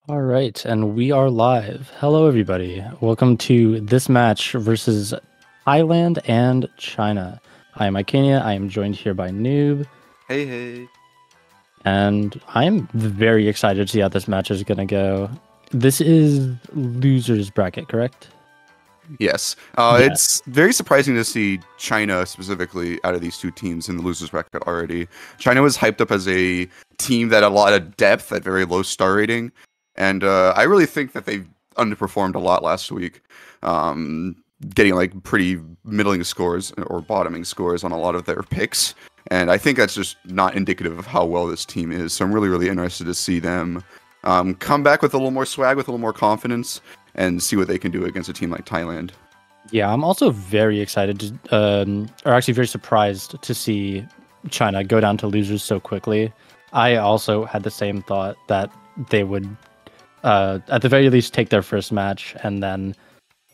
All right, and we are live. Hello, everybody. Welcome to this match versus Thailand and China. I am Ikenia. I am joined here by Noob. Hey, hey. And I'm very excited to see how this match is going to go. This is losers bracket, correct? Yes. It's very surprising to see China specifically out of these two teams in the losers bracket already. China was hyped up as a team that had a lot of depth at very low star rating. And I really think that they underperformed a lot last week, getting like pretty middling scores or bottoming scores on a lot of their picks. And I think that's just not indicative of how well this team is. So I'm really, really interested to see them come back with a little more swag, with a little more confidence, and see what they can do against a team like Thailand. Yeah, I'm also very excited to, or actually very surprised to see China go down to losers so quickly. I also had the same thought that they would at the very least take their first match and then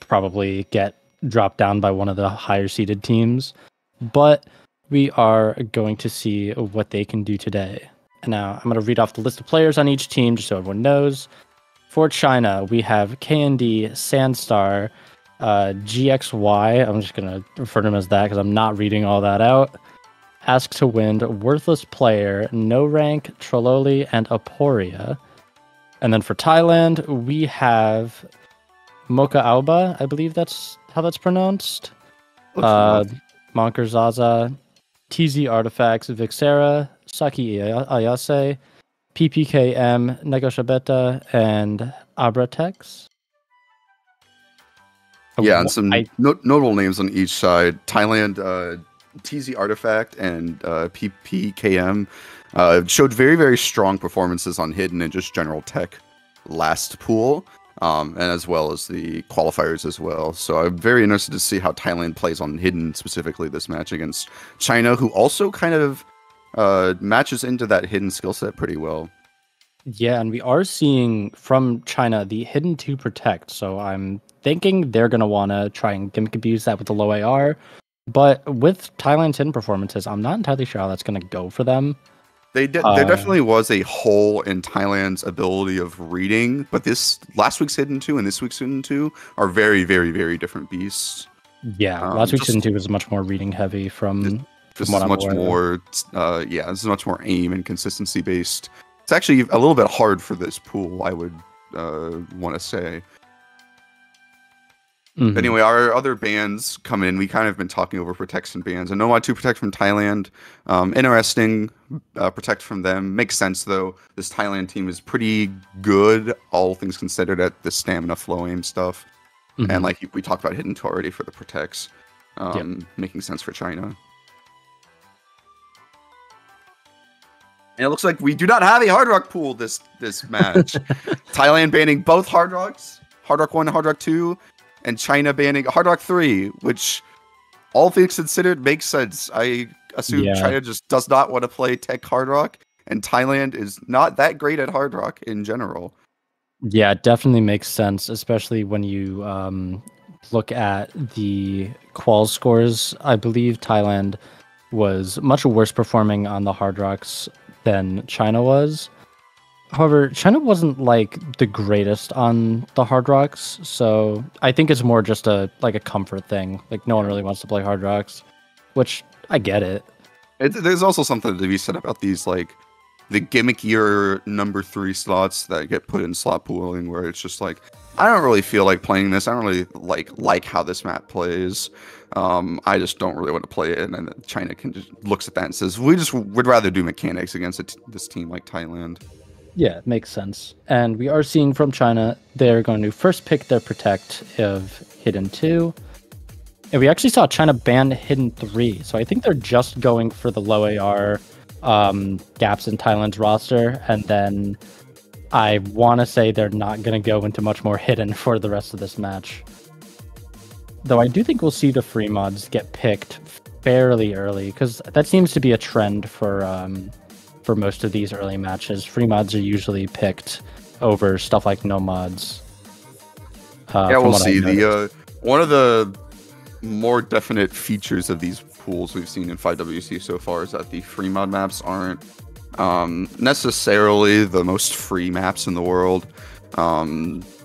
probably get dropped down by one of the higher seeded teams. But we are going to see what they can do today. And now I'm going to read off the list of players on each team just so everyone knows. For China, we have KND, Sandstar, GXY. I'm just going to refer to him as that because I'm not reading all that out. Ask to Win, Worthless Player, No Rank, Trololi, and Aporia. And then for Thailand, we have Mocha Auba, I believe that's how that's pronounced. Monker Zaza, TZ Artifacts, Vixera, Saki Ayase, PPKM, Negoshabeta, and Abratex. Yeah, and some notable names on each side. Thailand, TZ Artifact, and PPKM showed very, very strong performances on Hidden and just general tech last pool, and as well as the qualifiers as well. So I'm very interested to see how Thailand plays on Hidden specifically this match against China, who also kind of matches into that Hidden skill set pretty well. Yeah, and we are seeing from China the Hidden to Protect, so I'm thinking they're going to want to try and gimmick abuse that with the low AR. But with Thailand's Hidden performances, I'm not entirely sure how that's going to go for them. There definitely was a hole in Thailand's ability of reading, but this last week's Hidden 2 and this week's Hidden 2 are very, very, very different beasts. Yeah, last week's Hidden 2 was much more reading heavy from what I'm aware. This is much more aim and consistency based. It's actually a little bit hard for this pool, I would want to say. Mm-hmm. Anyway, our other bans come in. We kind of been talking over protection bans. And Nomad 2 Protect from Thailand. Interesting. Protect from them. Makes sense, though. This Thailand team is pretty good, all things considered, at the stamina flow aim stuff. Mm-hmm. And like we talked about Hidden 2 already for the Protects. Making sense for China. And it looks like we do not have a Hard Rock pool this match. Thailand banning both Hard Rocks. Hard Rock 1 and Hard Rock 2. And China banning Hard Rock 3, which, all things considered, makes sense. I assume China just does not want to play Tech Hard Rock, and Thailand is not that great at Hard Rock in general. Yeah, it definitely makes sense, especially when you look at the qual scores. I believe Thailand was much worse performing on the Hard Rocks than China was. However, China wasn't like the greatest on the Hard Rocks, so I think it's more just a comfort thing. Like no one really wants to play Hard Rocks, which I get it. There's also something to be said about these like the gimmickier number 3 slots that get put in slot pooling, where it's just like I don't really feel like playing this. I don't really like how this map plays. I just don't really want to play it, and then China can just looks at that and says we'd rather do mechanics against this team like Thailand. Yeah, it makes sense. And we are seeing from China, they're going to first pick their Protect of Hidden 2. And we actually saw China ban Hidden 3. So I think they're just going for the low AR gaps in Thailand's roster. And then I want to say they're not going to go into much more Hidden for the rest of this match. Though I do think we'll see the free mods get picked fairly early, because that seems to be a trend for most of these early matches. Free mods are usually picked over stuff like no mods. Yeah, we'll see. One of the more definite features of these pools we've seen in 5WC so far is that the free mod maps aren't necessarily the most free maps in the world.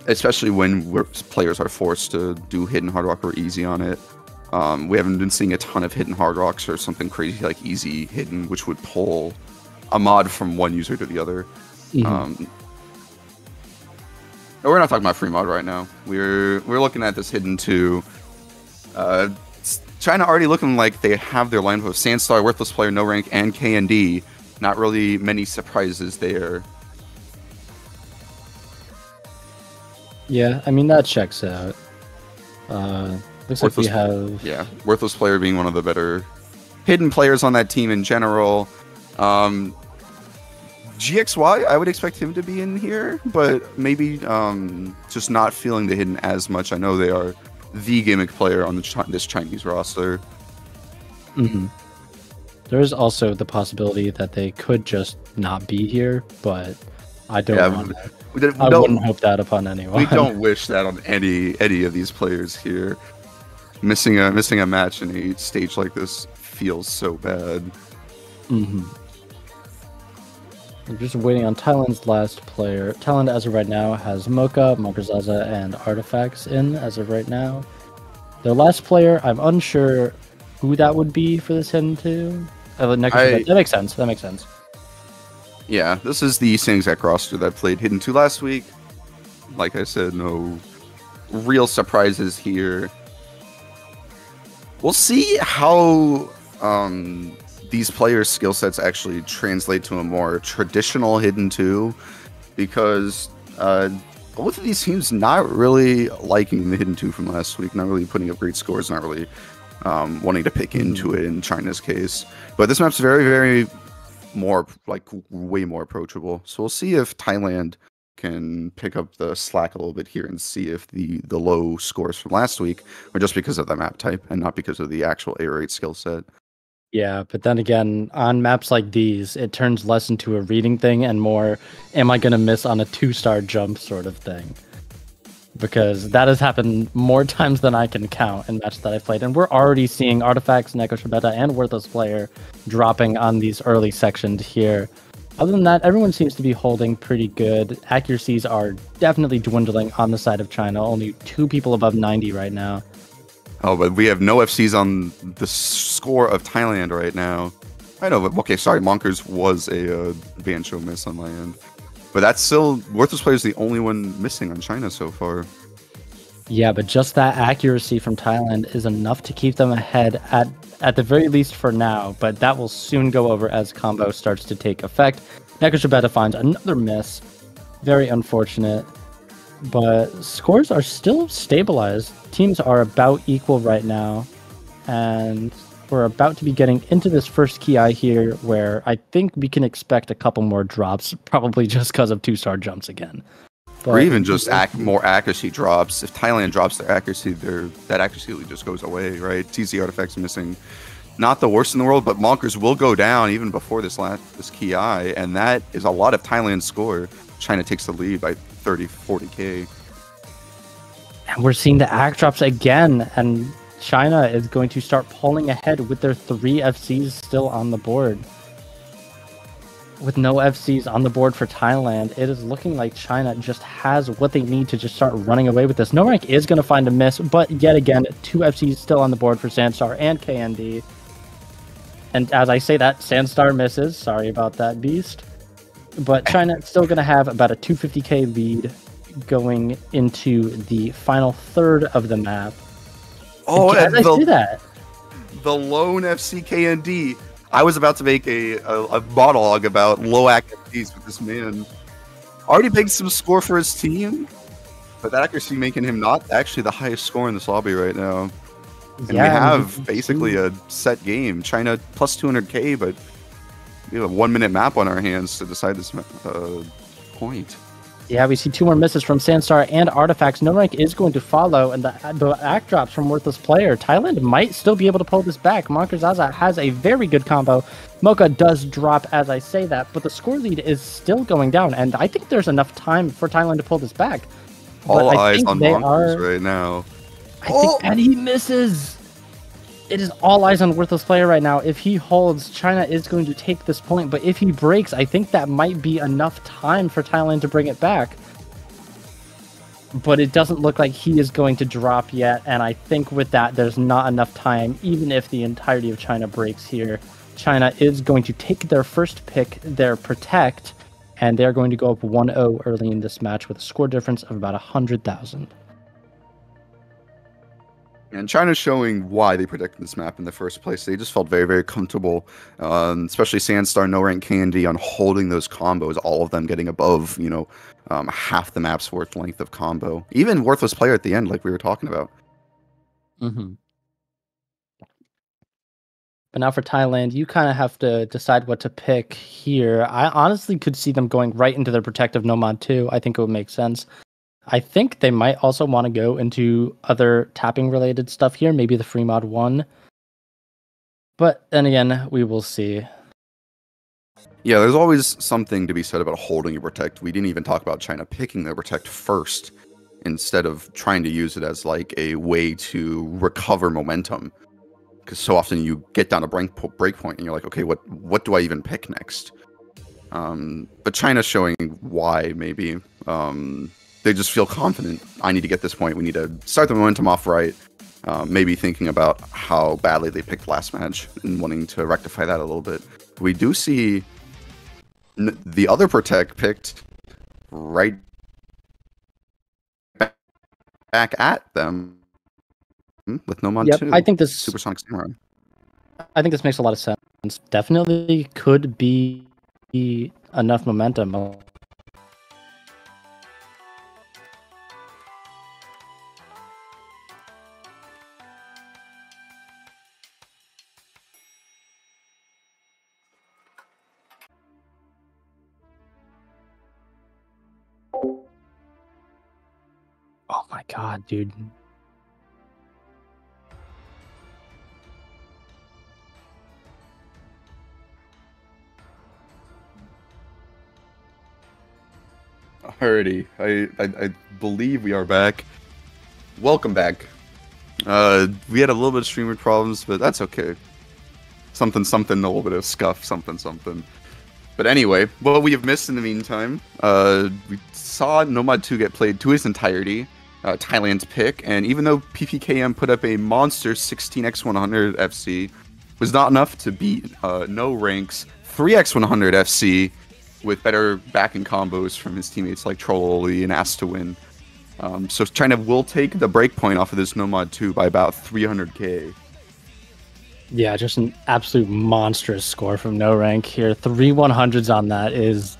Especially when players are forced to do hidden hard rock or easy on it. We haven't been seeing a ton of hidden hard rocks or something crazy like easy hidden, which would pull a mod from one user to the other. No, we're not talking about free mod right now. We're looking at this hidden 2. China already looking like they have their lineup of Sandstar, Worthless Player, No Rank, and KND. Not really many surprises there. Yeah, I mean, that checks out. Looks like we have... Yeah, Worthless Player being one of the better hidden players on that team in general. GXY, I would expect him to be in here, but maybe just not feeling the hidden as much. I know they are the gimmick player on this Chinese roster. There is also the possibility that they could just not be here, but I don't I wouldn't hope that upon anyone. We don't wish that on any of these players here. Missing a match in a stage like this feels so bad. I'm just waiting on Thailand's last player. Thailand, as of right now, has Mocha, Monkerzaza, and Artifacts in as of right now. Their last player, I'm unsure who that would be for this hidden 2. That makes sense. That makes sense. Yeah, this is the same exact roster that played Hidden 2 last week. Like I said, no real surprises here. We'll see how these players' skill sets actually translate to a more traditional Hidden 2, because both of these teams not really liking the Hidden 2 from last week, not really putting up great scores, not really wanting to pick into it in China's case. But this map's very, very way more approachable. So we'll see if Thailand can pick up the slack a little bit here and see if the low scores from last week are just because of the map type and not because of the actual air raid skill set. Yeah, but then again, on maps like these, it turns less into a reading thing and more, am I going to miss on a 2-star jump sort of thing? Because that has happened more times than I can count in matches that I've played. And we're already seeing Artifacts, Neko Shibeta, and Worthless Player dropping on these early sections here. Other than that, everyone seems to be holding pretty good. Accuracies are definitely dwindling on the side of China. Only 2 people above 90 right now. Oh, but we have no FCs on the score of Thailand right now. I know, but okay, sorry, Monkers was a Bancho miss on my end. But that's still, Worthless Player is the only one missing on China so far. Yeah, but just that accuracy from Thailand is enough to keep them ahead at the very least for now, but that will soon go over as combo starts to take effect. Neko Shibeta finds another miss. Very unfortunate. But scores are still stabilized. Teams are about equal right now. And we're about to be getting into this first Ki here, where I think we can expect a couple more drops, probably just because of 2-star jumps again. But or even just more accuracy drops. If Thailand drops their accuracy, that accuracy just goes away, right? TC Artifacts missing. Not the worst in the world, but Monkers will go down even before this Ki, and that is a lot of Thailand's score. China takes the lead by 30, 40k. And we're seeing the act drops again, and China is going to start pulling ahead with their 3 FCs still on the board. With no FCs on the board for Thailand, it is looking like China just has what they need to just start running away with this. No Rank is going to find a miss, but yet again, 2 FCs still on the board for Sandstar and KND. And as I say that, Sandstar misses. Sorry about that, Beast. But China is still going to have about a 250k lead going into the final third of the map. Oh, and I see that. The lone FC KND. I was about to make a monologue about low accuracies with this man. Already making some score for his team, but that accuracy making him not actually the highest score in this lobby right now. And we have basically a set game. China plus 200k, but we have a 1-minute map on our hands to decide this point. Yeah, we see 2 more misses from Sandstar and Artifacts. No Rank is going to follow, and the act drops from Worthless Player. Thailand might still be able to pull this back. Monkerzaza has a very good combo. Mocha does drop as I say that, but the score lead is still going down, and I think there's enough time for Thailand to pull this back. All eyes on Monkers right now. And he misses! It is all eyes on Worthless Player right now. If he holds, China is going to take this point, but if he breaks, I think that might be enough time for Thailand to bring it back. but it doesn't look like he is going to drop yet. And I think with that, there's not enough time, even if the entirety of China breaks here. China is going to take their first pick, their Protect, and they're going to go up 1-0 early in this match with a score difference of about 100,000. And China's showing why they protected this map in the first place. They just felt very, very comfortable, especially Sandstar, No Rank Candy, on holding those combos, all of them getting above, half the map's worth length of combo. Even Worthless Player at the end, like we were talking about. Mm-hmm. But now for Thailand, you kind of have to decide what to pick here. I honestly could see them going right into their Protective Nomad 2. I think it would make sense. I think they might also want to go into other tapping related stuff here, maybe the free mod 1. But then again, we will see. Yeah, there's always something to be said about holding your Protect. We didn't even talk about China picking their Protect first instead of trying to use it as like a way to recover momentum. Because so often you get down a break point and you're like, okay, what do I even pick next? But China's showing why maybe. They just feel confident. I need to get this point. We need to start the momentum off right. Maybe thinking about how badly they picked last match and wanting to rectify that a little bit. We do see the other Protect picked right back at them with Nomad 2. I think this Supersonic Samurai. I think this makes a lot of sense. Definitely could be enough momentum. Oh my god, dude. Alrighty, I believe we are back. Welcome back. We had a little bit of streamer problems, but that's okay. Something, a little bit of scuff, something. But anyway, what we have missed in the meantime, we saw Nomad 2 get played to its entirety, Thailand's pick, and even though PPKM put up a monster 16x100 FC, was not enough to beat No Rank's 3x100 FC with better backing combos from his teammates like Trolloli and Asked to Win. So China will take the breakpoint off of this Nomad 2 by about 300k. Yeah, just an absolute monstrous score from No Rank here. 3 100s on that is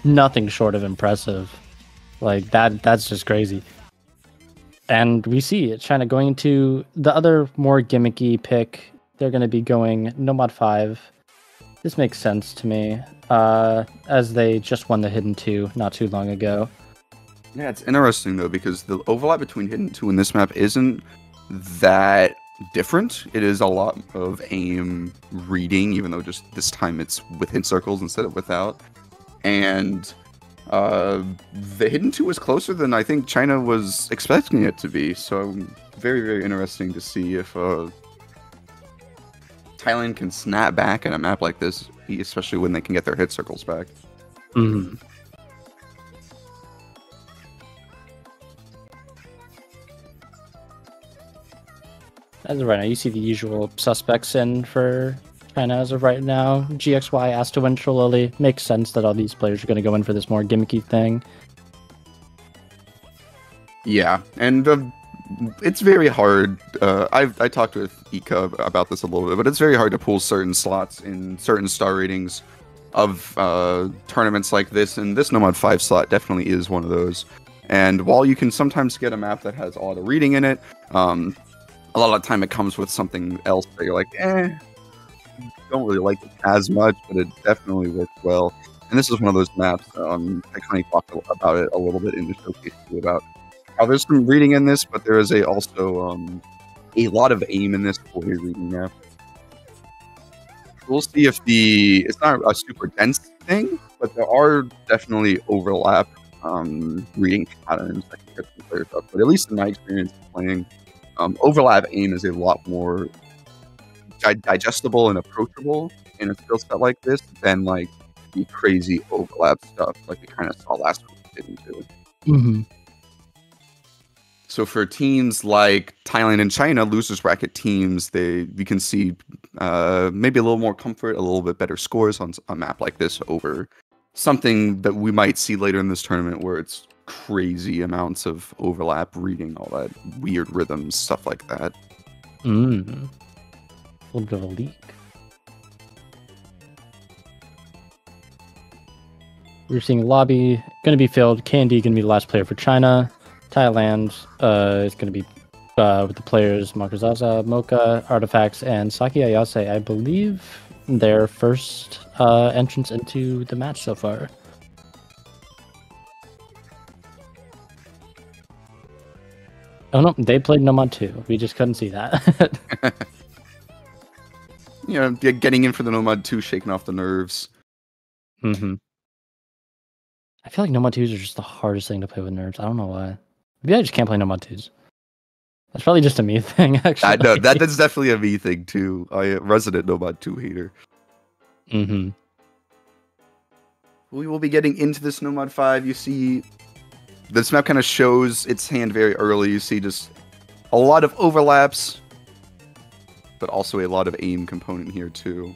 nothing short of impressive. Like, that's just crazy. And we see China going into the other more gimmicky pick. They're going to be going Nomad 5. This makes sense to me, as they just won the Hidden 2 not too long ago. Yeah, it's interesting, though, because the overlap between Hidden 2 and this map isn't that different. It is a lot of aim reading, even though just this time it's within circles instead of without. And the Hidden 2 was closer than I think China was expecting it to be. So very, very interesting to see if Thailand can snap back in a map like this, especially when they can get their hit circles back. Mm-hmm. As of right now, you see the usual suspects in for China as of right now. GXY, Asked to Win, Trolloli. Makes sense that all these players are going to go in for this more gimmicky thing. Yeah, and it's very hard. I talked with Ika about this a little bit, but it's very hard to pull certain slots in certain star ratings of tournaments like this, and this Nomad 5 slot definitely is one of those. And while you can sometimes get a map that has auto reading in it, a lot of the time it comes with something else that you're like, don't really like it as much, but it definitely works well. And this is one of those maps. I kind of talked about it a little bit in the showcase too, about how there's some reading in this, but there is also a lot of aim in this for your reading map. We'll see if it's not a super dense thing, but there are definitely overlap reading patterns that can get some players up. But at least in my experience playing, overlap aim is a lot more digestible and approachable in a skill set like this than like the crazy overlap stuff like we kind of saw last week. Mm-hmm. So for teams like Thailand and China, losers bracket teams, we can see maybe a little more comfort, a little bit better scores on a map like this over something that we might see later in this tournament where it's crazy amounts of overlap, reading all that weird rhythms, stuff like that. A little bit of a leak. We're seeing lobby going to be filled. Candy going to be the last player for China. Thailand is going to be with the players Makuzaza, Mocha, Artifacts, and Saki Ayase. I believe their first entrance into the match so far. Oh no, they played Nomad too. We just couldn't see that. You know, getting in for the Nomad 2, shaking off the nerves. Mm-hmm. I feel like Nomad 2s are just the hardest thing to play with nerves. I don't know why. Maybe I just can't play Nomad 2s. That's probably just a me thing, actually. I know, that's definitely a me thing too. I am a resident Nomad 2 hater. Mm-hmm. We will be getting into this Nomad 5. You see, this map kind of shows its hand very early. You see just a lot of overlaps, but also a lot of aim component here too.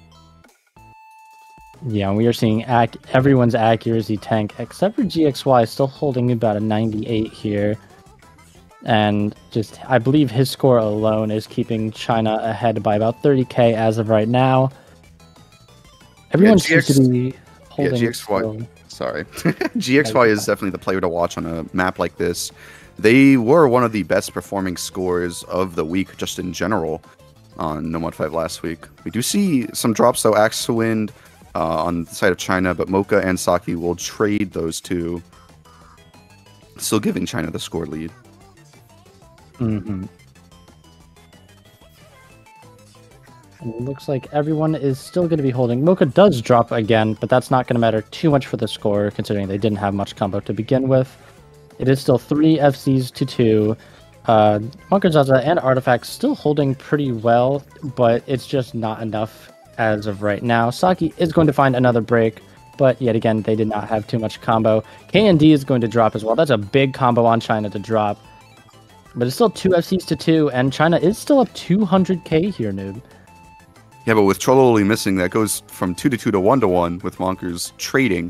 Yeah, we are seeing everyone's accuracy tank, except for GXY, still holding about a 98 here. And just, I believe his score alone is keeping China ahead by about 30k as of right now. Everyone seems to be holding... Yeah, GXY, sorry. GXY is definitely the player to watch on a map like this. They were one of the best performing scorers of the week, just in general, on Nomad 5 last week. We do see some drops, though. Axe to Wind on the side of China, but Mocha and Saki will trade those two, still giving China the score lead. Mm-hmm. And it looks like everyone is still going to be holding. Mocha does drop again, but that's not going to matter too much for the score, considering they didn't have much combo to begin with. It is still 3 FCs to 2. Makuzaza and Artifacts still holding pretty well, but it's just not enough as of right now. Saki is going to find another break, but yet again, they did not have too much combo. K&D is going to drop as well. That's a big combo on China to drop. But it's still 2 FCs to 2, and China is still up 200k here, noob. Yeah, but with Trolloli missing, that goes from 2 to 2 to 1 to 1 with Monkers trading.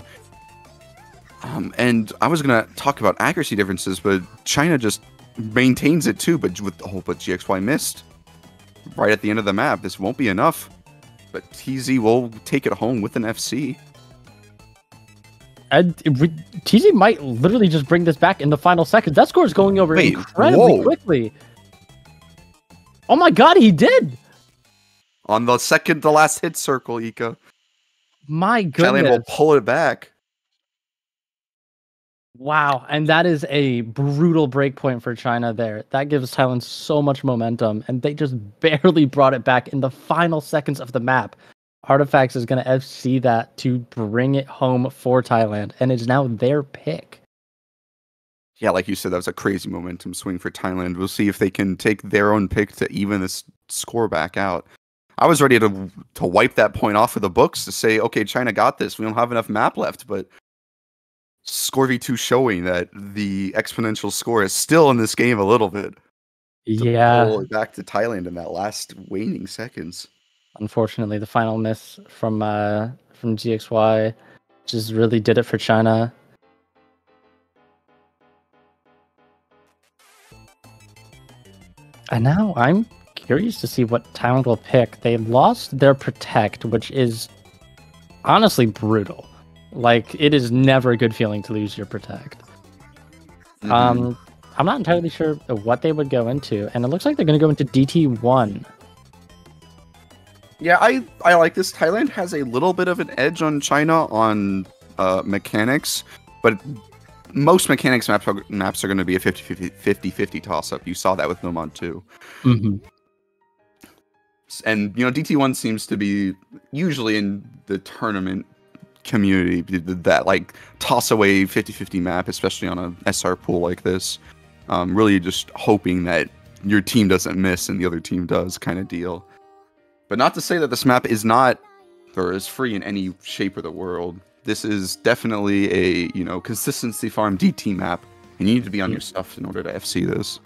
And I was going to talk about accuracy differences, but China just maintains it too, but GXY missed right at the end of the map. This won't be enough, but TZ will take it home with an FC. TZ might literally just bring this back in the final seconds. That score is going over incredibly quickly. Oh my god, he did! On the second to last hit circle, Ika. My goodness. Thailand will pull it back. Wow, and that is a brutal breakpoint for China there. That gives Thailand so much momentum, and they just barely brought it back in the final seconds of the map. Artifacts is going to FC that to bring it home for Thailand, and it's now their pick. Yeah, like you said, that was a crazy momentum swing for Thailand. We'll see if they can take their own pick to even this score back out. I was ready to wipe that point off of the books to say, okay, China got this. We don't have enough map left, but Score V2 showing that the exponential score is still in this game a little bit. Yeah. Pull it back to Thailand in that last waning seconds. Unfortunately, the final miss from GXY just really did it for China. And now I'm curious to see what Thailand will pick. They lost their Protect, which is honestly brutal. Like, it is never a good feeling to lose your Protect. Mm-hmm. I'm not entirely sure what they would go into, and it looks like they're going to go into DT1. Yeah, I like this. Thailand has a little bit of an edge on China on mechanics, but most mechanics maps are going to be a 50-50 toss-up. You saw that with Nomad too. Mm-hmm. And, DT1 seems to be usually in the tournament community, that, like, toss-away 50-50 map, especially on a SR pool like this. Really just hoping that your team doesn't miss and the other team does kind of deal. But not to say that this map is not, or is free in any shape of the world. This is definitely a, consistency farm DT map, and you need to be on your stuff in order to FC this.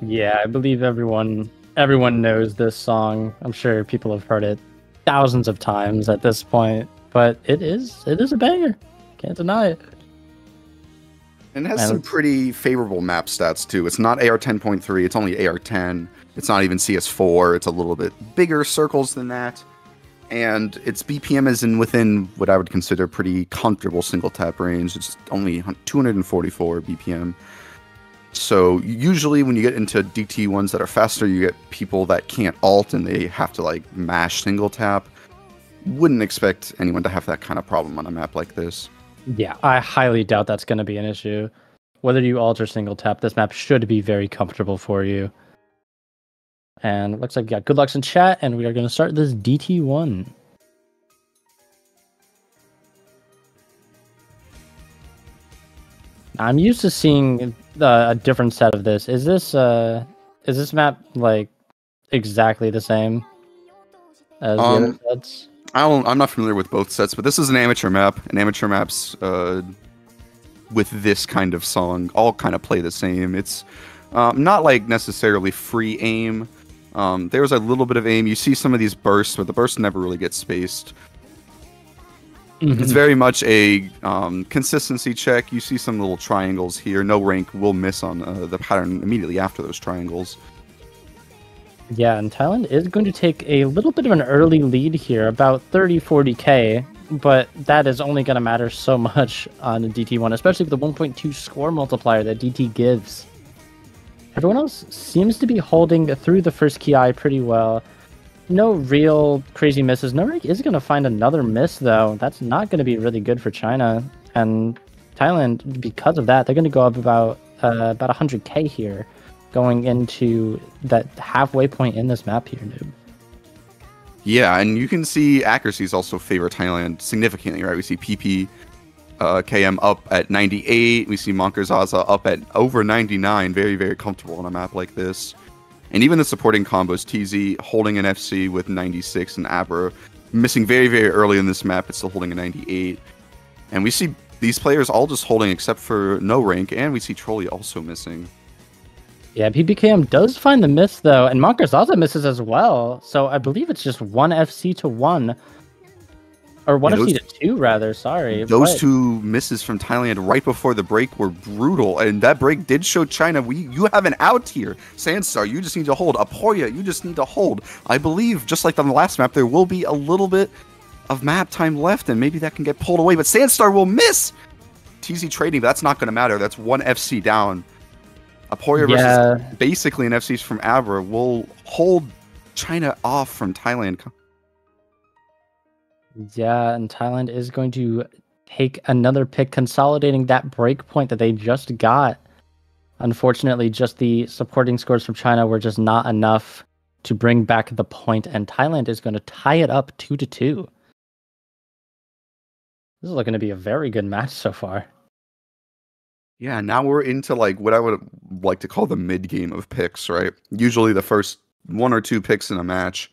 Yeah, I believe everyone knows this song. I'm sure people have heard it thousands of times at this point, but it is a banger. Can't deny it. And it has some pretty favorable map stats too. It's not AR 10.3, it's only AR 10. It's not even CS4, it's a little bit bigger circles than that. And its BPM is within what I would consider pretty comfortable single tap range. It's only 244 BPM. So usually when you get into DT ones that are faster, you get people that can't ult and they have to like mash single tap. Wouldn't expect anyone to have that kind of problem on a map like this. Yeah, I highly doubt that's going to be an issue. Whether you ult or single tap, this map should be very comfortable for you. And it looks like we got good lucks in chat, and we are going to start this DT1. I'm used to seeing a different set of this. Is this map like exactly the same as the other sets? I'm not familiar with both sets, but this is an amateur map. And amateur maps with this kind of song all kind of play the same. It's not like necessarily free aim. There's a little bit of aim. You see some of these bursts, but the bursts never really get spaced. It's very much a consistency check. You see some little triangles here. No rank will miss on the pattern immediately after those triangles. Yeah, and Thailand is going to take a little bit of an early lead here, about 30-40k, but that is only going to matter so much on a DT1, especially with the 1.2 score multiplier that DT gives. Everyone else seems to be holding through the first key eye pretty well. No real crazy misses. Norik is going to find another miss, though. That's not going to be really good for China. And Thailand, because of that, they're going to go up about 100k here, going into that halfway point in this map here, Noob. Yeah, and you can see accuracies also favor Thailand significantly, right? We see PP KM up at 98. We see Monker Zaza up at over 99. Very, very comfortable on a map like this. And even the supporting combos, TZ holding an FC with 96 and Abra missing very, very early in this map, but still holding a 98. And we see these players all just holding except for no rank, and we see Trolli also missing. Yeah, PPKM does find the miss, though, and Monker Zaza misses as well. So I believe it's just 1 FC to 1. Or 1 FC to 2, rather, sorry. Those two misses from Thailand right before the break were brutal, and that break did show China, you have an out here. Sandstar, you just need to hold. Apoya, you just need to hold. I believe, just like on the last map, there will be a little bit of map time left, and maybe that can get pulled away, but Sandstar will miss! TZ trading, but that's not going to matter. That's 1 FC down. Apoya versus basically an FC's from Abra will hold China off from Thailand. Yeah, and Thailand is going to take another pick, consolidating that break point that they just got. Unfortunately, just the supporting scores from China were just not enough to bring back the point, and Thailand is going to tie it up 2-2. This is looking to be a very good match so far. Yeah, now we're into like what I would like to call the mid game of picks, right? Usually the first 1 or 2 picks in a match,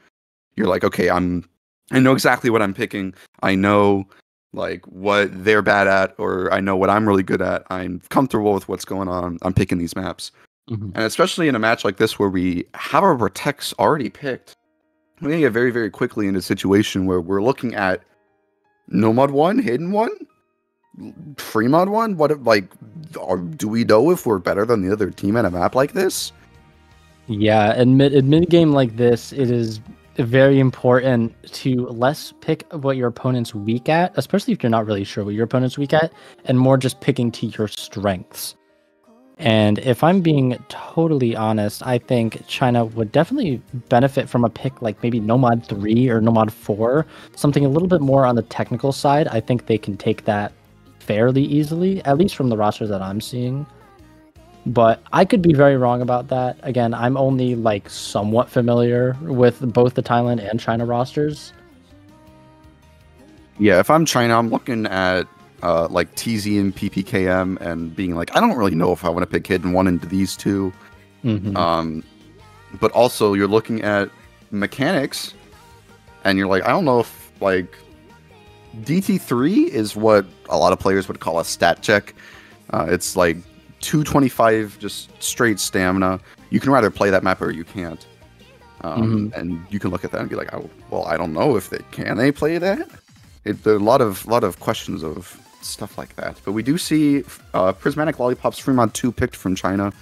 you're like, okay, I know exactly what I'm picking. I know like what they're bad at, or I know what I'm really good at. I'm comfortable with what's going on. I'm picking these maps. And especially in a match like this where we have our protects already picked, we're going to get very, very quickly into a situation where we're looking at no mod 1, hidden 1, free mod 1. What, like, do we know if we're better than the other team at a map like this? Yeah, in mid game like this, it is very important to less pick what your opponent's weak at, especially if you're not really sure what your opponent's weak at, and more just picking to your strengths. And if I'm being totally honest, I think China would definitely benefit from a pick like maybe Nomad 3 or Nomad 4, something a little bit more on the technical side. I think they can take that fairly easily, at least from the rosters that I'm seeing. But I could be very wrong about that. Again, I'm only like somewhat familiar with both the Thailand and China rosters. Yeah, if I'm China, I'm looking at like TZ and PPKM and being like, I don't really know if I want to pick hidden 1 into these two. But also you're looking at mechanics and you're like, I don't know if like DT3 is what a lot of players would call a stat check. It's like 225 just straight stamina. You can rather play that map or you can't. And you can look at that and be like, oh, well, I don't know if they play that. There are a lot of questions of stuff like that. But we do see Prismatic Lollipops Fremont 2 picked from China.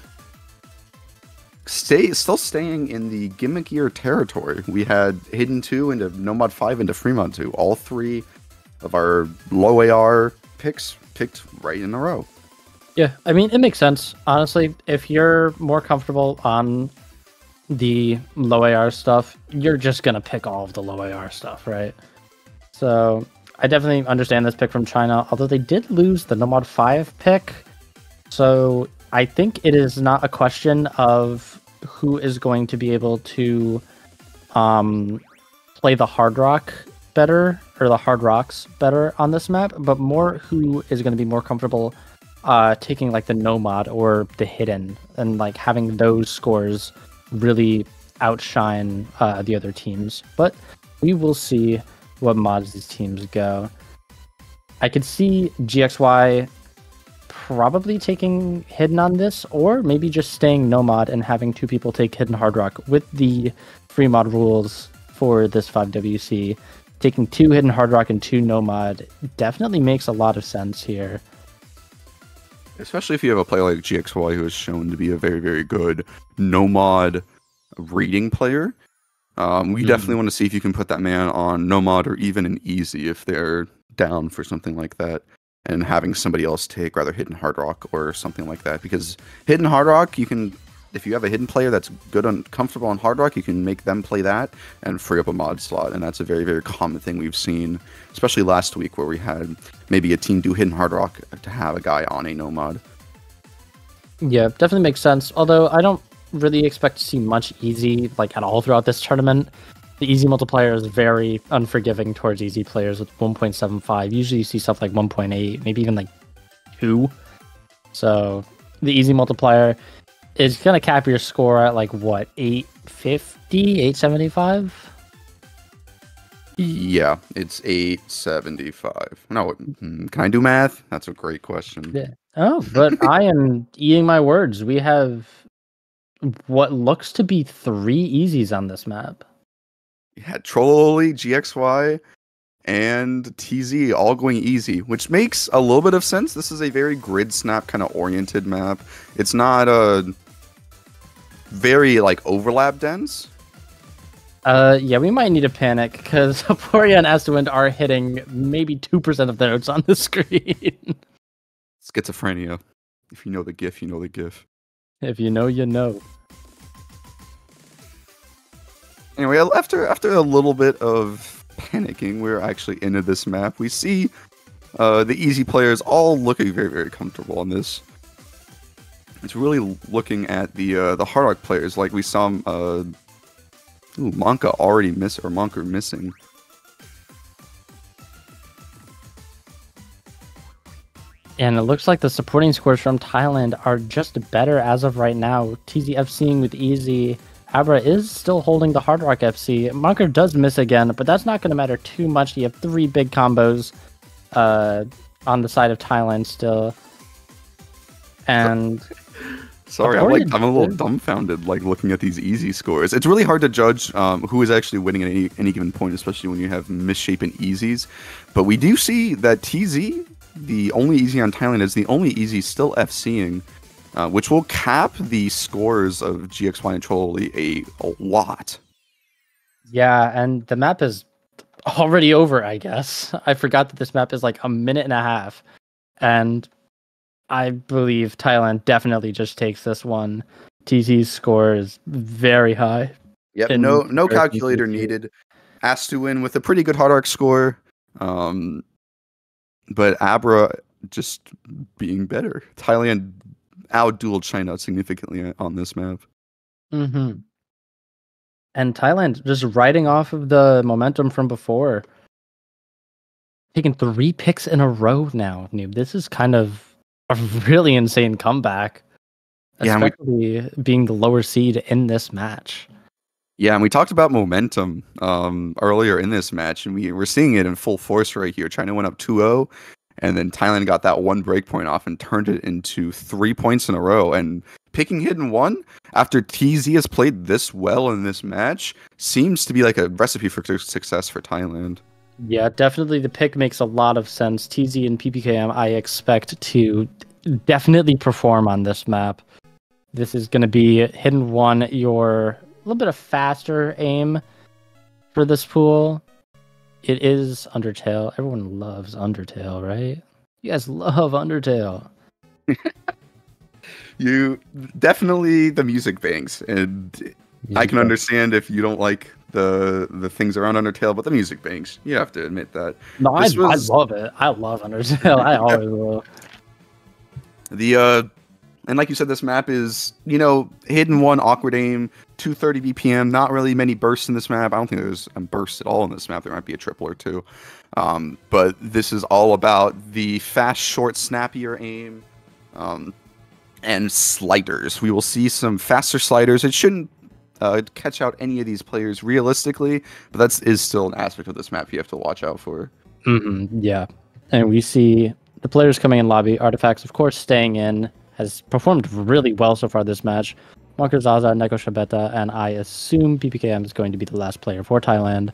Still staying in the gimmickier territory. We had Hidden 2 into Nomad 5 into Fremont 2. All three of our low AR picks picked right in a row. Yeah, I mean, it makes sense. Honestly, if you're more comfortable on the low AR stuff, you're just going to pick all of the low AR stuff, right? So I definitely understand this pick from China, although they did lose the Nomad 5 pick. So I think it is not a question of who is going to be able to play the Hard Rock better, or the Hard Rocks better on this map, but more who is going to be more comfortable taking like the Nomad or the Hidden, and like having those scores really outshine the other teams. But we will see what mods these teams go. I could see GXY probably taking Hidden on this, or maybe just staying Nomad and having two people take Hidden Hard Rock with the free mod rules for this 5WC. Taking 2 Hidden Hard Rock and 2 Nomad definitely makes a lot of sense here. Especially if you have a player like GXY who is shown to be a very, very good Nomad reading player. We definitely want to see if you can put that man on Nomad or even an easy if they're down for something like that. And having somebody else take rather Hidden Hard Rock or something like that. Because Hidden Hard Rock, you can, if you have a hidden player that's good and comfortable on Hard Rock, you can make them play that and free up a mod slot. And that's a very, very common thing we've seen, especially last week where we had maybe a team do Hidden Hard Rock to have a guy on a Nomad. Yeah, definitely makes sense. Although I don't really expect to see much easy like at all throughout this tournament. The easy multiplier is very unforgiving towards easy players with 1.75. Usually you see stuff like 1.8, maybe even like 2. So the easy multiplier is going to cap your score at like what, 850, 875? Yeah, it's 875. No, can I do math? That's a great question. Yeah. Oh, but I am eating my words. We have what looks to be 3 easies on this map. Yeah, Trolloli, GXY, and TZ all going easy, which makes a little bit of sense. This is a very grid snap kind of oriented map. It's not a very like overlap dense. Yeah, we might need to panic because Aporia and Astuend are hitting maybe 2% of the notes on the screen. Schizophrenia. If you know the GIF, you know the GIF. If you know, you know. Anyway, after a little bit of panicking, we're actually into this map. We see the easy players all looking very, very comfortable on this. It's really looking at the Hard Rock players, like we saw Monka already Monka missing. And it looks like the supporting scores from Thailand are just better as of right now. TZF seeing with easy. Abra is still holding the Hard Rock FC. Monker does miss again, but that's not going to matter too much. You have 3 big combos on the side of Thailand still. And sorry, I'm a little dumbfounded, like looking at these easy scores. It's really hard to judge who is actually winning at any given point, especially when you have misshapen easies. But we do see that TZ, the only easy on Thailand, is the only easy still FCing. Which will cap the scores of GXY and Trolloli a lot. Yeah, and the map is already over, I guess. I forgot that this map is like a minute and a half. And I believe Thailand definitely just takes this one. TZ's score is very high. Yep, no calculator needed. Asked to win with a pretty good Hard Rock score. But Abra just being better. Thailand out-dueled China significantly on this map. And Thailand just riding off of the momentum from before. Taking 3 picks in a row now, Noob. This is kind of a really insane comeback. Especially being the lower seed in this match. Yeah, and we talked about momentum earlier in this match, and we're seeing it in full force right here. China went up 2-0. And then Thailand got that one break point off and turned it into 3 points in a row. And picking Hidden 1 after TZ has played this well in this match seems to be like a recipe for success for Thailand. Yeah, definitely the pick makes a lot of sense. TZ and PPKM, I expect to definitely perform on this map. This is going to be Hidden 1, your a little bit of faster aim for this pool. It is Undertale. Everyone loves Undertale, right? You guys love Undertale. You definitely, the music bangs, and I can understand if you don't like the things around Undertale, but the music bangs. You have to admit that. No, I love it. I love Undertale. I always will. And like you said, this map is, Hidden 1, awkward aim, 230 BPM, not really many bursts in this map. I don't think there's a burst at all in this map. There might be a triple or two. But this is all about the fast, short, snappier aim and sliders. We will see some faster sliders. It shouldn't catch out any of these players realistically, but that is still an aspect of this map you have to watch out for. Yeah. And we see the players coming in lobby. Artifacts, of course, staying in. Has performed really well so far this match. Marker Zaza, Neko Shabeta, and I assume PPKM is going to be the last player for Thailand.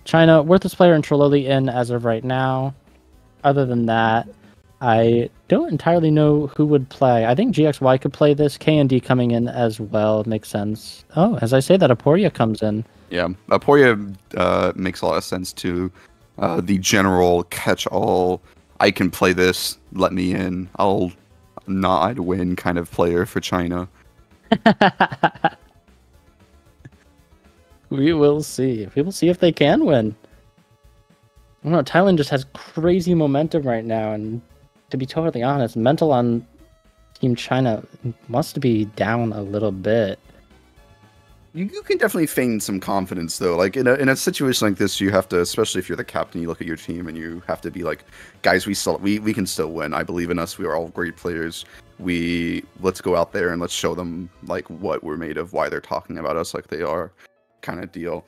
China, worthless player and Trololi in as of right now. Other than that, I don't entirely know who would play. I think GXY could play this. KND coming in as well makes sense. Oh, as I say that, Aporia comes in. Yeah, Aporia makes a lot of sense too. The general catch-all, I can play this, let me in, I'll nod win kind of player for China. We will see. We will see if they can win. I don't know, Thailand just has crazy momentum right now, and to be totally honest, mental on Team China must be down a little bit. You can definitely feign some confidence, though. Like, in a situation like this, you have to, especially if you're the captain, you look at your team and you have to be like, guys, we can still win. I believe in us. We are all great players. Let's go out there and let's show them, like, what we're made of, why they're talking about us like they are, kind of deal.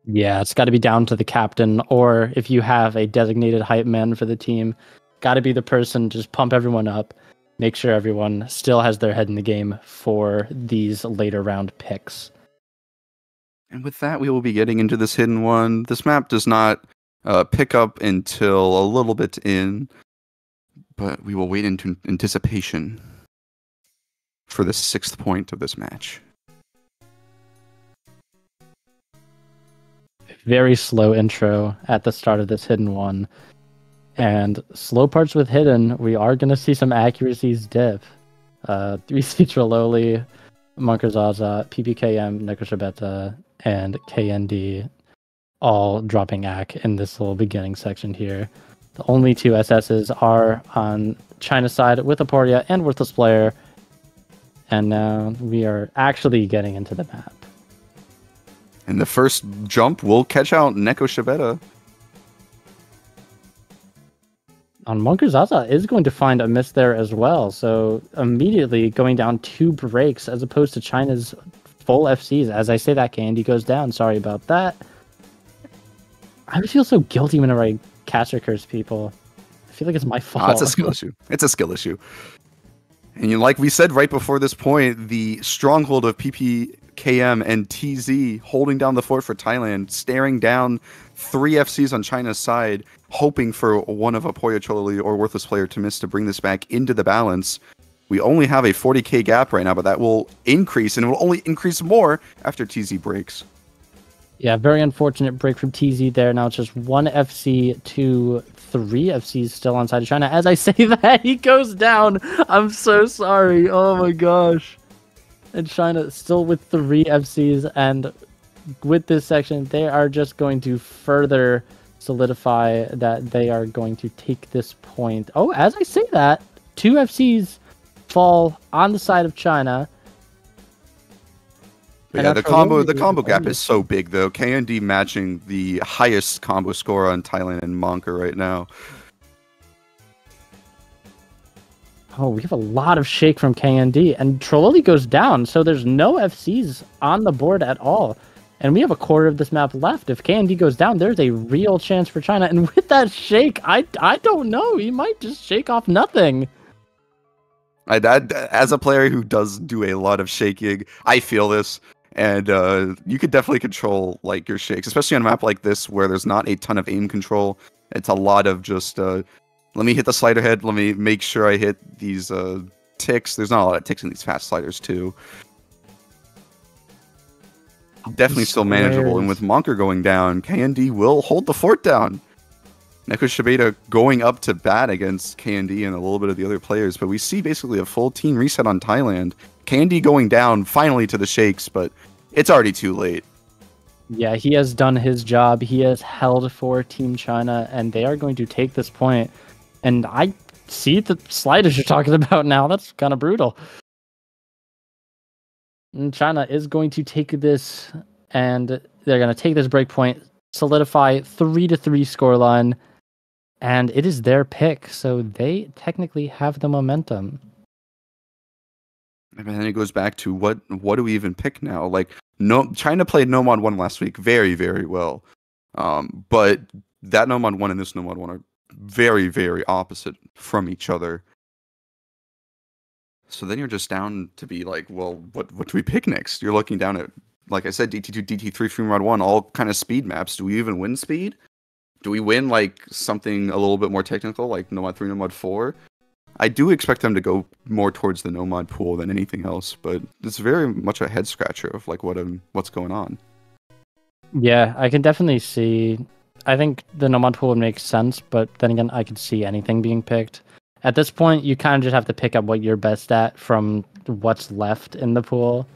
Yeah, it's got to be down to the captain, or if you have a designated hype man for the team, got to be the person, just pump everyone up, make sure everyone still has their head in the game for these later round picks. And with that, we will be getting into this Hidden 1. This map does not pick up until a little bit in, but we will wait into anticipation for the 6th point of this match. Very slow intro at the start of this Hidden 1. And slow parts with Hidden, we are going to see some accuracies dip. 3C Trololi, Monker Zaza, PPKM, Neko Shabeta, and KND all dropping AC in this little beginning section here. The only two SSs are on China's side with Aporia and Worthless Player. And now we are actually getting into the map. And the first jump will catch out Neko Shabeta. On Monker Zaza is going to find a miss there as well. So immediately going down 2 breaks as opposed to China's full FCs. As I say that, Candy goes down. Sorry about that. I feel so guilty whenever I caster curse people. I feel like it's my fault. It's a skill issue. It's a skill issue. And like we said right before this point, the stronghold of PPKM and TZ holding down the fort for Thailand, staring down 3 FCs on China's side, hoping for one of Apoya Chololi or Worthless Player to miss to bring this back into the balance. We only have a 40k gap right now, but that will increase, and it will only increase more after TZ breaks. Yeah, very unfortunate break from TZ there. Now it's just 1 FC to 3 FCs still on side of China. As I say that, he goes down. I'm so sorry. Oh my gosh. And China still with 3 FCs, and with this section, they are just going to further solidify that they are going to take this point. Oh, as I say that, 2 FCs fall on the side of China. Yeah, the combo gap is so big though. KND matching the highest combo score on Thailand and Monker right now. Oh, we have a lot of shake from KND, and Trololi goes down, so there's no FCs on the board at all. And we have a quarter of this map left. If KND goes down, there's a real chance for China. And with that shake, I don't know. He might just shake off nothing. As a player who does do a lot of shaking, I feel this. And you could definitely control like your shakes, especially on a map like this where there's not a ton of aim control. It's a lot of just, let me hit the slider head. Let me make sure I hit these ticks. There's not a lot of ticks in these fast sliders too. Definitely still manageable, and with Monker going down, KND will hold the fort down. Neko Shibata going up to bat against KND and a little bit of the other players, but we see basically a full team reset on Thailand. KND going down finally to the shakes, but it's already too late. Yeah, he has done his job. He has held for Team China, and they are going to take this point. And I see the sliders you're talking about now. That's kind of brutal. And China is going to take this, and they're going to take this break point, solidify 3-3 scoreline, and it is their pick, so they technically have the momentum. And then it goes back to what do we even pick now? Like, no, China played Nomad 1 last week very, very well, but that Nomad 1 and this Nomad 1 are very, very opposite from each other. So then you're just down to be like, well, what do we pick next? You're looking down at, like I said, DT2, DT3, Fremont 1, all kind of speed maps. Do we even win speed? Do we win like something a little bit more technical, like Nomad 3, Nomad 4? I do expect them to go more towards the Nomad pool than anything else, but it's very much a head scratcher of like what's going on. Yeah, I can definitely see. I think the Nomad pool would make sense, but then again, I could see anything being picked. At this point, you kind of just have to pick up what you're best at from what's left in the pool.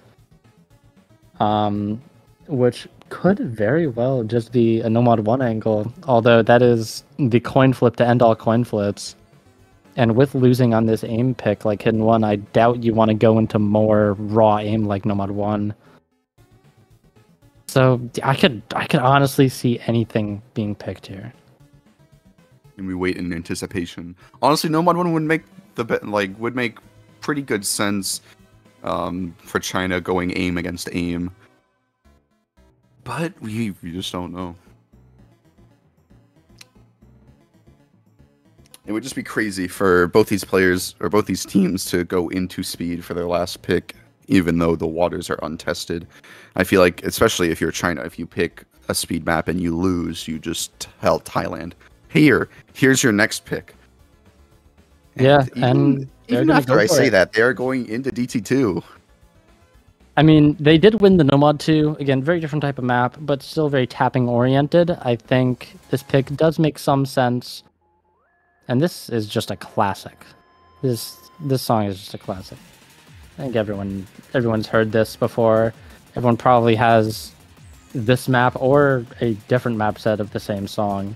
Which could very well just be a Nomad 1 angle, although that is the coin flip to end all coin flips. And with losing on this aim pick like Hidden 1, I doubt you want to go into more raw aim like Nomad 1. So I could honestly see anything being picked here. And we wait in anticipation. Honestly, Nomad 1 would make would make pretty good sense for China going aim against aim. But we just don't know. It would just be crazy for both these players or both these teams to go into speed for their last pick, even though the waters are untested. I feel like, especially if you're China, if you pick a speed map and you lose, you just tell Thailand, here's your next pick. Yeah, and even after I say that, they're going into DT2. I mean, they did win the Nomad 2. Again, very different type of map, but still very tapping oriented. I think this pick does make some sense. And this is just a classic. This song is just a classic. I think everyone's heard this before. Everyone probably has this map or a different map set of the same song.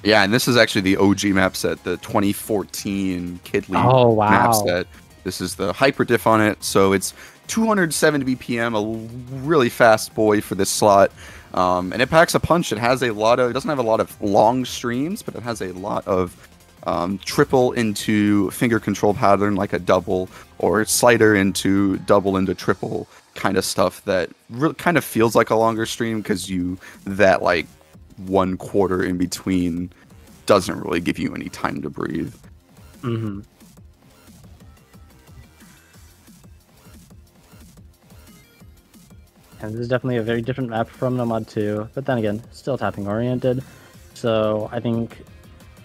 Yeah, and this is actually the OG map set, the 2014 Kid League map set. This is the hyper diff on it, so it's 270 BPM, a really fast boy for this slot. And it packs a punch. It doesn't have a lot of long streams, but it has a lot of triple into finger control pattern, like a double, or slider into double into triple kind of stuff that really kind of feels like a longer stream, because that like 1/4 in between doesn't really give you any time to breathe. Mm-hmm. And this is definitely a very different map from Nomad 2, but then again, still tapping oriented. So I think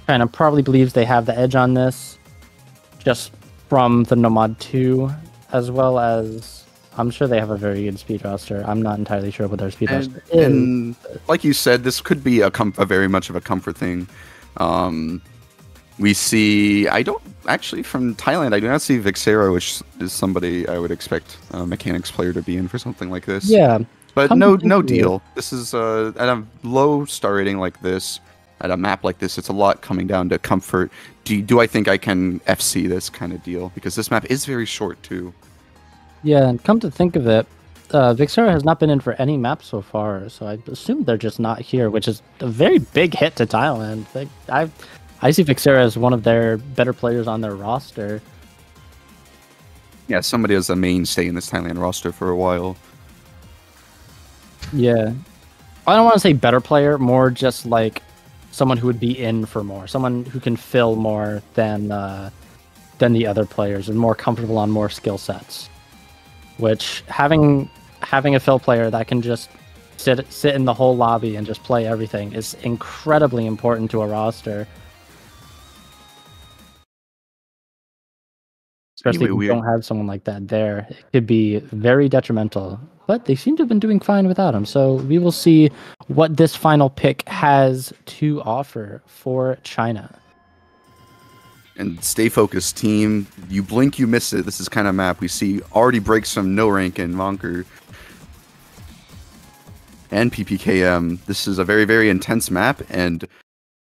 China probably believes they have the edge on this, just from the Nomad 2, as well as I'm sure they have a very good speed roster. I'm not entirely sure what their speed roster is. And like you said, this could be a very much of a comfort thing. We see, from Thailand, I do not see Vixera, which is somebody I would expect a mechanics player to be in for something like this. Yeah. But no deal. This is at a low star rating like this, at a map like this, it's a lot coming down to comfort. Do I think I can FC this kind of deal? Because this map is very short too. Yeah, and come to think of it, Vixera has not been in for any map so far, so I assume they're just not here, which is a very big hit to Thailand. I see Vixera as one of their better players on their roster. Yeah, somebody as a mainstay in this Thailand roster for a while. Yeah. I don't want to say better player, more just like someone who would be in for more, someone who can fill more than the other players and more comfortable on more skill sets. Which having a fill player that can just sit in the whole lobby and just play everything is incredibly important to a roster. Especially if you don't have someone like that there. It could be very detrimental. But they seem to have been doing fine without him. So we will see what this final pick has to offer for China. And stay focused, team. You blink, you miss it. This is kind of map we see already breaks from No Rank and Monker and PPKM. This is a very, very intense map, and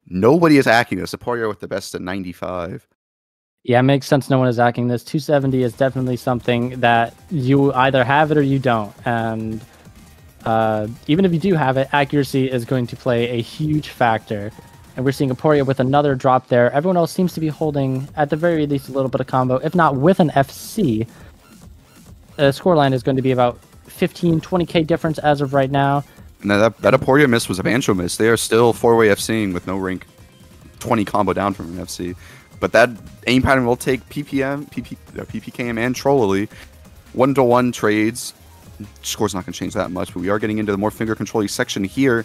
nobody is hacking us. Aporia with the best at 95. Yeah, it makes sense no one is hacking this. 270 is definitely something that you either have it or you don't. And even if you do have it, accuracy is going to play a huge factor. And we're seeing Aporia with another drop there. Everyone else seems to be holding, at the very least, a little bit of combo. If not with an FC, the scoreline is going to be about 15, 20k difference as of right now. Now that Aporia miss was a Bancho miss. They are still 4-way FCing with no rank 20 combo down from an FC. But that aim pattern will take PPKM and Trolley 1-to-1 trades. Score's not going to change that much, but we are getting into the more finger control section here,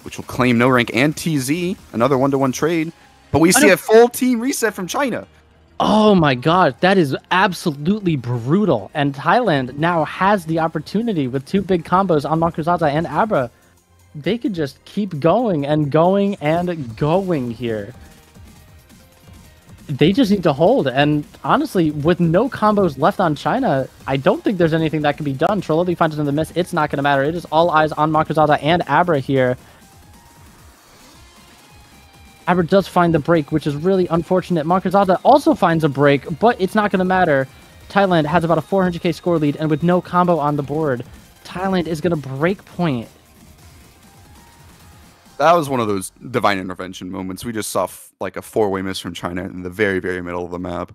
which will claim No Rank and TZ, another 1-to-1 trade. But we see a full team reset from China. Oh my god, that is absolutely brutal. And Thailand now has the opportunity with two big combos on Makuzaza and Abra. They could just keep going and going and going here. They just need to hold. And honestly, with no combos left on China, I don't think there's anything that can be done. Trololi finds another miss. It's not going to matter. It is all eyes on Makuzaza and Abra here. Abra does find the break, which is really unfortunate. Makuzaza also finds a break, but it's not going to matter. Thailand has about a 400k score lead, and with no combo on the board, Thailand is going to break point. That was one of those divine intervention moments. We just saw like a 4-way miss from China in the very, very middle of the map.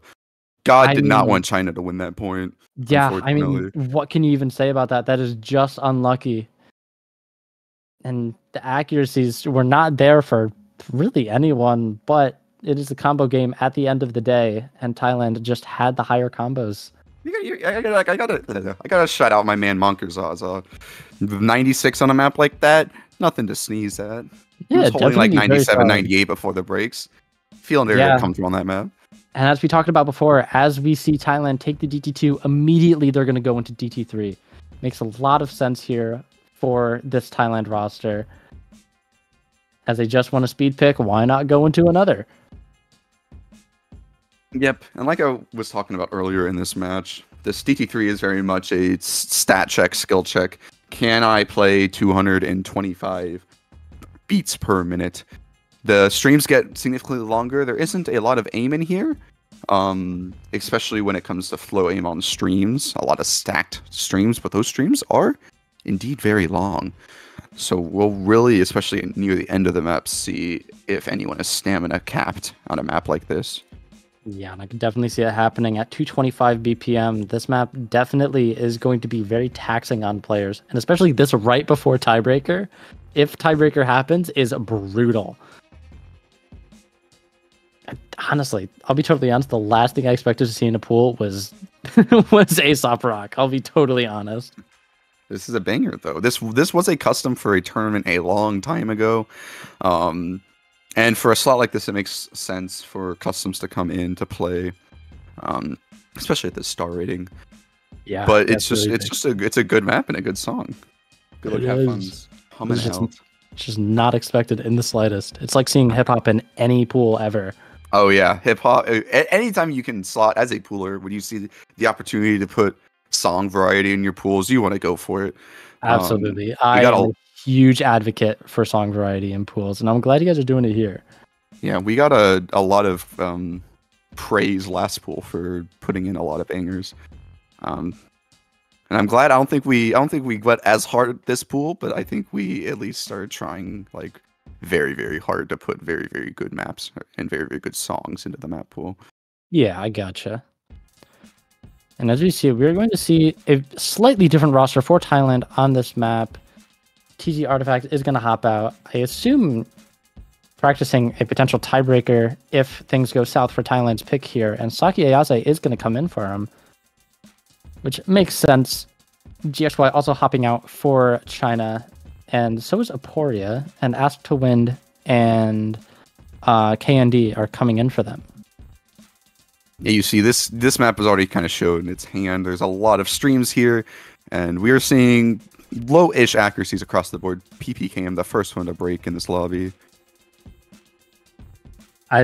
God did not want China to win that point. Yeah, I mean, what can you even say about that? That is just unlucky. And the accuracies were not there for really anyone, but it is a combo game at the end of the day, and Thailand just had the higher combos. I gotta shout out my man Monkerzaza. 96 on a map like that, nothing to sneeze at. He was holding like 97, 98 before the breaks. Feeling very comfortable on that map. And as we talked about before, as we see Thailand take the DT2, immediately they're going to go into DT3. Makes a lot of sense here for this Thailand roster. As they just want a speed pick, why not go into another? Yep, and like I was talking about earlier in this match, this DT3 is very much a stat check, skill check. Can I play 225 beats per minute? The streams get significantly longer. There isn't a lot of aim in here, especially when it comes to flow aim on streams. A lot of stacked streams, but those streams are indeed very long. So we'll really, especially near the end of the map, see if anyone is stamina capped on a map like this. Yeah, and I can definitely see it happening at 225 BPM. This map definitely is going to be very taxing on players, and especially this right before tiebreaker. If tiebreaker happens, is brutal. Honestly, I'll be totally honest. The last thing I expected to see in a pool was Aesop Rock. I'll be totally honest. This is a banger, though. This was a custom for a tournament a long time ago. And for a slot like this, it makes sense for customs to come in to play, especially at the star rating. Yeah, but it's a good map and a good song. Good luck, have fun humming out. It's just not expected in the slightest. It's like seeing hip hop in any pool ever. Oh yeah, hip hop. Anytime you can slot as a pooler, when you see the opportunity to put song variety in your pools, you want to go for it. Absolutely, I am a huge advocate for song variety in pools, and I'm glad you guys are doing it here. Yeah, we got a lot of praise last pool for putting in a lot of bangers, and I'm glad. I don't think we went as hard this pool, but I think we at least started trying like very, very hard to put very, very good maps and very, very good songs into the map pool. Yeah, I gotcha. And as we see, we're going to see a slightly different roster for Thailand on this map. TZ Artifact is going to hop out. I assume practicing a potential tiebreaker if things go south for Thailand's pick here. And Saki Ayase is going to come in for him, which makes sense. GXY also hopping out for China. And so is Aporia. And Ask to Wind and KND are coming in for them. Yeah, you see this map has already kind of shown its hand. There's a lot of streams here, and we are seeing low-ish accuracies across the board. PPKM, the first one to break in this lobby. I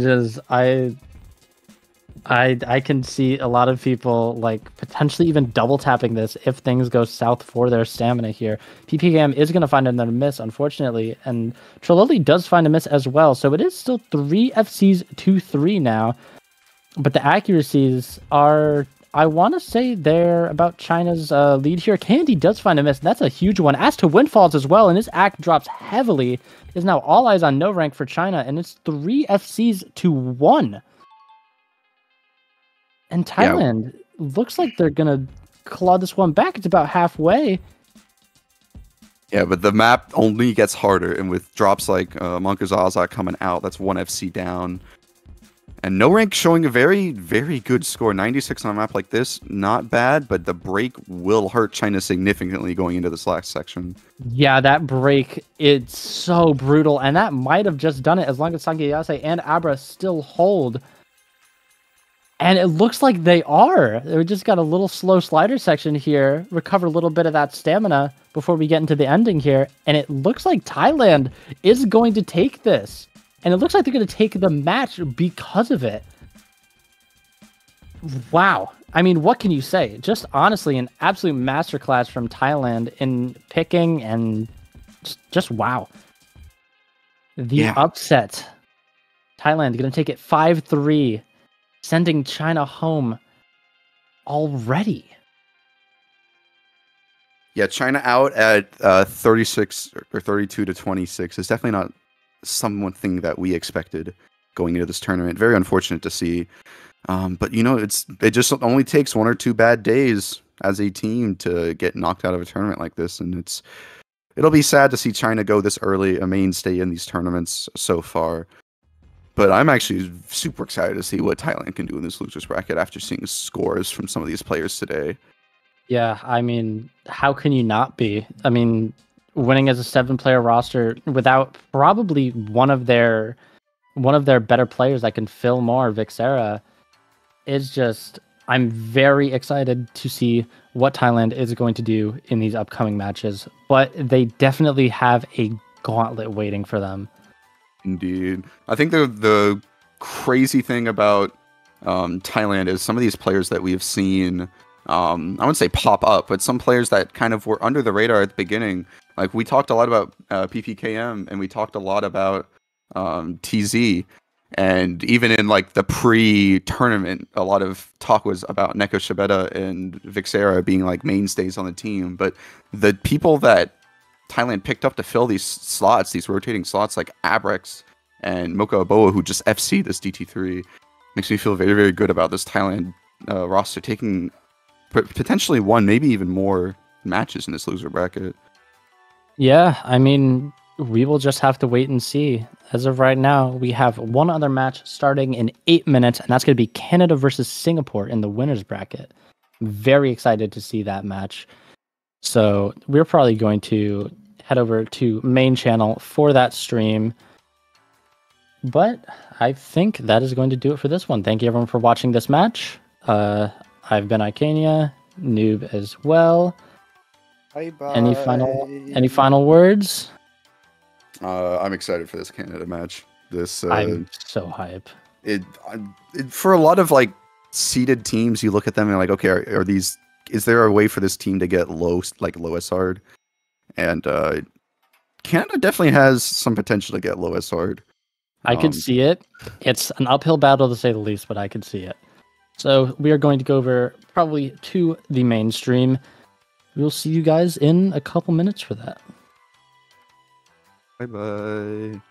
can see a lot of people like potentially even double tapping this if things go south for their stamina here. PPKM is going to find another miss, unfortunately, and Trelawney does find a miss as well. So it is still 3 FCs to 3 now. But the accuracies are, I want to say they're about China's lead here. Candy does find a miss, and that's a huge one. As to Windfalls as well, and his act drops heavily. Is now all eyes on no rank for China, and it's 3 FCs to 1. And Thailand looks like they're going to claw this one back. It's about halfway. Yeah, but the map only gets harder, and with drops like Monkazaza coming out, that's 1 FC down. And No Rank showing a very, very good score. 96 on a map like this, not bad, but the break will hurt China significantly going into this last section. Yeah, that break, it's so brutal, and that might have just done it as long as Sangayase and Abra still hold. And it looks like they are. They just got a little slow slider section here, recover a little bit of that stamina before we get into the ending here, and it looks like Thailand is going to take this. And it looks like they're going to take the match because of it. Wow. I mean, what can you say? Just honestly, an absolute masterclass from Thailand in picking and just wow. The upset. Thailand going to take it 5-3, sending China home already. Yeah, China out at 36 or 32 to 26 is definitely not something that we expected going into this tournament. Very unfortunate to see. But you know, it just only takes 1 or 2 bad days as a team to get knocked out of a tournament like this, and it'll be sad to see China go this early, a mainstay in these tournaments so far. But I'm actually super excited to see what Thailand can do in this losers bracket after seeing scores from some of these players today. Yeah, I mean, how can you not be? I mean, winning as a 7-player roster without probably one of their better players that can fill more, Vixera, is just, I'm very excited to see what Thailand is going to do in these upcoming matches. But they definitely have a gauntlet waiting for them. Indeed. I think the crazy thing about Thailand is some of these players that we have seen, I wouldn't say pop up, but some players that kind of were under the radar at the beginning. Like, we talked a lot about PPKM, and we talked a lot about TZ, and even in like the pre-tournament, a lot of talk was about Neko Shibeta and Vixera being like mainstays on the team. But the people that Thailand picked up to fill these slots, these rotating slots, like Abrex and Mocha Aboa, who just FC this DT3, makes me feel very, very good about this Thailand roster taking potentially 1, maybe even more matches in this loser bracket. Yeah, I mean, we will just have to wait and see. As of right now, we have one other match starting in 8 minutes, and that's going to be Canada versus Singapore in the winners bracket. Very excited to see that match. So we're probably going to head over to main channel for that stream. But I think that is going to do it for this one. Thank you everyone for watching this match. I've been Icania, Noob as well. Bye-bye. Any final words? I'm excited for this Canada match. I'm so hype. For a lot of like seeded teams, you look at them and like, okay, are these? Is there a way for this team to get low SR'd? And Canada definitely has some potential to get low SR'd. I could see it. It's an uphill battle to say the least, but I could see it. So we are going to go over probably to the mainstream. We'll see you guys in a couple minutes for that. Bye-bye.